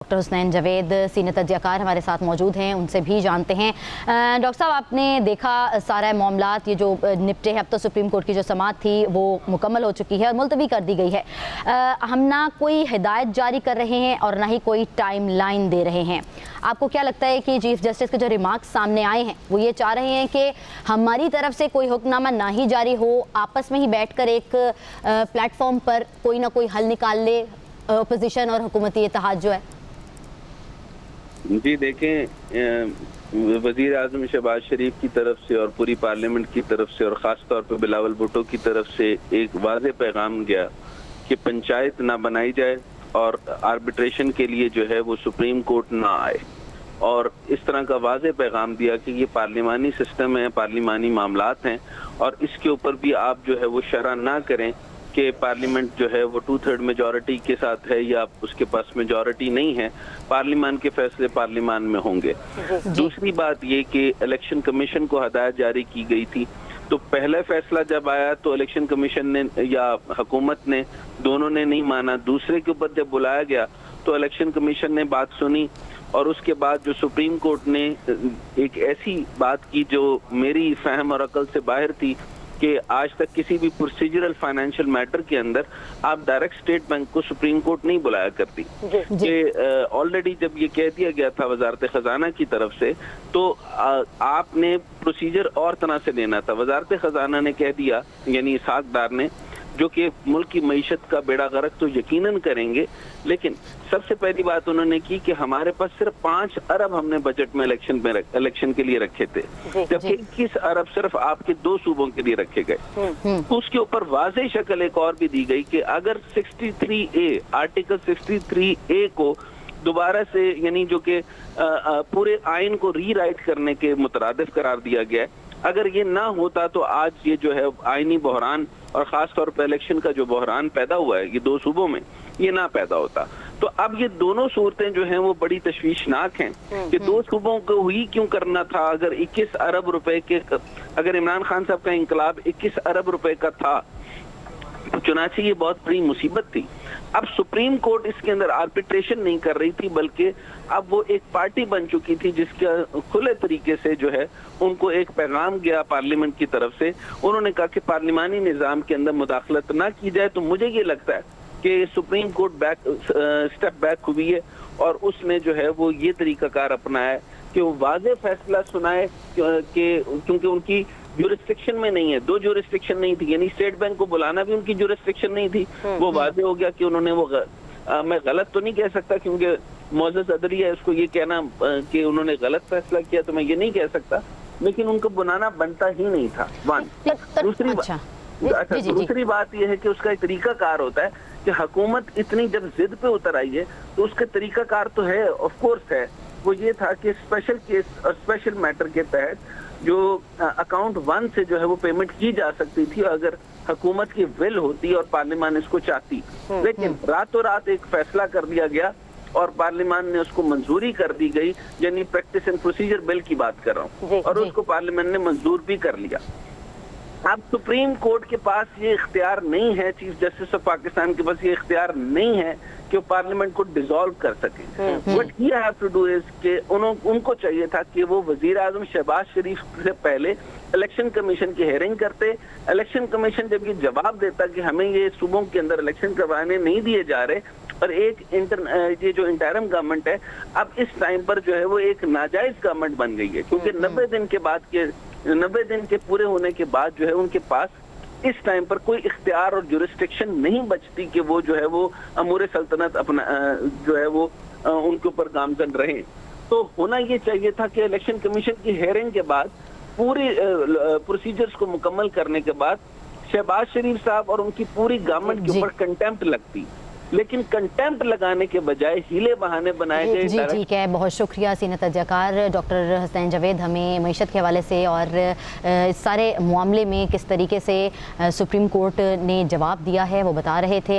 Doctor Husnain Javed senior तज्ज़ियाकार हमारे साथ मौजूद हैं, उनसे भी जानते हैं। डॉक्टर साहब, आपने देखा सारा मामलात ये जो निपटे हैं, अब तो सुप्रीम कोर्ट की जो समाअत थी वो मुकम्मल हो चुकी है और मुलतवी कर दी गई है। हम ना कोई हिदायत जारी कर रहे हैं और ना ही कोई टाइम लाइन दे रहे हैं। आपको क्या लगता है कि चीफ जस्टिस के जो रिमार्क्स सामने आए हैं वो ये चाह रहे हैं कि हमारी तरफ से कोई हुक्मनामा ना ही जारी हो, आपस में ही बैठ कर एक प्लेटफॉर्म पर कोई ना कोई हल निकाल ले अपोजिशन और हुकूमती इत्तेहाद जो है? जी देखें, वज़ीर आज़म शहबाज शरीफ की तरफ से और पूरी पार्लियामेंट की तरफ से और ख़ास तौर पर बिलावल भुट्टो की तरफ से एक वाज़ेह पैगाम गया कि पंचायत ना बनाई जाए और आर्बिट्रेशन के लिए जो है वो सुप्रीम कोर्ट ना आए, और इस तरह का वाज़ेह पैगाम दिया कि ये पार्लिमानी सिस्टम है, पार्लिमानी मामलात हैं और इसके ऊपर भी आप जो है वो शरह ना करें कि पार्लियामेंट जो है वो 2/3 मेजॉरिटी के साथ है या उसके पास मेजॉरिटी नहीं है, पार्लियामान के फैसले पार्लियामान में होंगे। दूसरी बात ये कि इलेक्शन कमीशन को हदायत जारी की गई थी, तो पहला फैसला जब आया तो इलेक्शन कमीशन ने या हुकूमत ने, दोनों ने नहीं माना। दूसरे के ऊपर जब बुलाया गया तो इलेक्शन कमीशन ने बात सुनी और उसके बाद जो सुप्रीम कोर्ट ने एक ऐसी बात की जो मेरी फहम और अकल से बाहर थी कि आज तक किसी भी प्रोसीजरल फाइनेंशियल मैटर के अंदर आप डायरेक्ट स्टेट बैंक को सुप्रीम कोर्ट नहीं बुलाया करती। कि ऑलरेडी जब ये कह दिया गया था वजारत खजाना की तरफ से, तो आपने प्रोसीजर और तरह से लेना था। वजारत खजाना ने कह दिया, यानी इसहाक ने, जो कि मुल्क की मईशत का बेड़ा गर्क तो यकीनन करेंगे, लेकिन सबसे पहली बात उन्होंने की कि हमारे पास सिर्फ 5 अरब हमने बजट में इलेक्शन के लिए रखे थे, जबकि 21 अरब सिर्फ आपके 2 सूबों के लिए रखे गए। उसके ऊपर वाज़ेह शक्ल एक और भी दी गई कि अगर 63A आर्टिकल 63A को दोबारा से, यानी जो कि पूरे आइन को रीराइट करने के मुतरादिफ करार दिया गया है, अगर ये ना होता तो आज ये जो है आईनी बहरान और ख़ास तौर पर इलेक्शन का जो बहरान पैदा हुआ है ये 2 सूबों में, ये ना पैदा होता। तो अब ये दोनों सूरतें जो हैं वो बड़ी तशवीशनाक हैं कि 2 सूबों को ही क्यों करना था। अगर 21 अरब रुपए के, अगर इमरान खान साहब का इंकलाब 21 अरब रुपए का था, चुनाचे ये बहुत बड़ी मुसीबत थी। अब सुप्रीम कोर्ट इसके अंदर आर्बिट्रेशन नहीं कर रही थी, बल्कि अब वो एक पार्टी बन चुकी थी जिसका खुले तरीके से जो है उनको एक पैगाम गया पार्लियामेंट की तरफ से। उन्होंने कहा कि पार्लिमानी निज़ाम के अंदर मुदाखलत ना की जाए। तो मुझे ये लगता है कि सुप्रीम कोर्ट स्टेप बैक हुई है और उसने जो है वो ये तरीकाकार अपनाया है कि वो वाज़ेह फैसला सुनाए कि क्योंकि उनकी ज्यूरिस्डिक्शन में नहीं है, 2 ज्यूरिस्डिक्शन नहीं थी, यानी स्टेट बैंक को बुलाना भी उनकी ज्यूरिस्डिक्शन नहीं थी। वो वाज़ेह हो गया कि उन्होंने वो मैं गलत तो नहीं कह सकता क्योंकि मोअज़्ज़ज़ अदली है, उसको ये कहना कि उन्होंने गलत फैसला किया तो मैं ये नहीं कह सकता, लेकिन उनको बुलाना बनता ही नहीं था। दूसरी बात यह है कि उसका एक तरीकाकार होता है कि हुकूमत इतनी जब जिद पे उतर आई है तो उसका तरीकाकार तो है, ऑफ कोर्स है। वो ये था कि स्पेशल केस और स्पेशल मैटर के तहत जो अकाउंट 1 से जो है वो पेमेंट की जा सकती थी अगर हुकूमत की विल होती और पार्लियामान इसको चाहती, लेकिन रातों रात एक फैसला कर दिया गया और पार्लियामान ने उसको मंजूरी कर दी गई, यानी प्रैक्टिस एंड प्रोसीजर बिल की बात कर रहा हूँ, और उसको पार्लियामेंट ने मंजूर भी कर लिया। अब सुप्रीम कोर्ट के पास ये इख्तियार नहीं है, चीफ जस्टिस ऑफ पाकिस्तान के पास ये इख्तियार नहीं है कि वो पार्लियामेंट को डिसॉल्व कर सके। What he have to do is कि उनको चाहिए था कि वो वजीर आजम शहबाज शरीफ से पहले इलेक्शन कमीशन की हेयरिंग करते। इलेक्शन कमीशन जब ये जवाब देता कि हमें ये सूबों के अंदर इलेक्शन करवाने नहीं दिए जा रहे, और एक ये जो इंटरिम गवर्नमेंट है अब इस टाइम पर जो है वो एक नाजायज गवर्नमेंट बन गई है, क्योंकि 90 दिन के पूरे होने के बाद जो है उनके पास इस टाइम पर कोई इख्तियार और जुरिस्डिक्शन नहीं बचती कि वो जो है वो अमूर सल्तनत अपना जो है वो उनके ऊपर गामजन रहे। तो होना ये चाहिए था कि इलेक्शन कमीशन की हेयरिंग के बाद पूरी प्रोसीजर्स को मुकम्मल करने के बाद शहबाज शरीफ साहब और उनकी पूरी गवर्नमेंट के ऊपर कंटेम्प्ट लगती, लेकिन कंटेम्प्ट लगाने के बजाय हीले बहाने बनाए गए। जी ठीक है, बहुत शुक्रिया सीनियर तज्ज़ियाकार डॉक्टर हुसनैन जावेद, हमें मईशत के हवाले से और इस सारे मामले में किस तरीके से सुप्रीम कोर्ट ने जवाब दिया है वो बता रहे थे।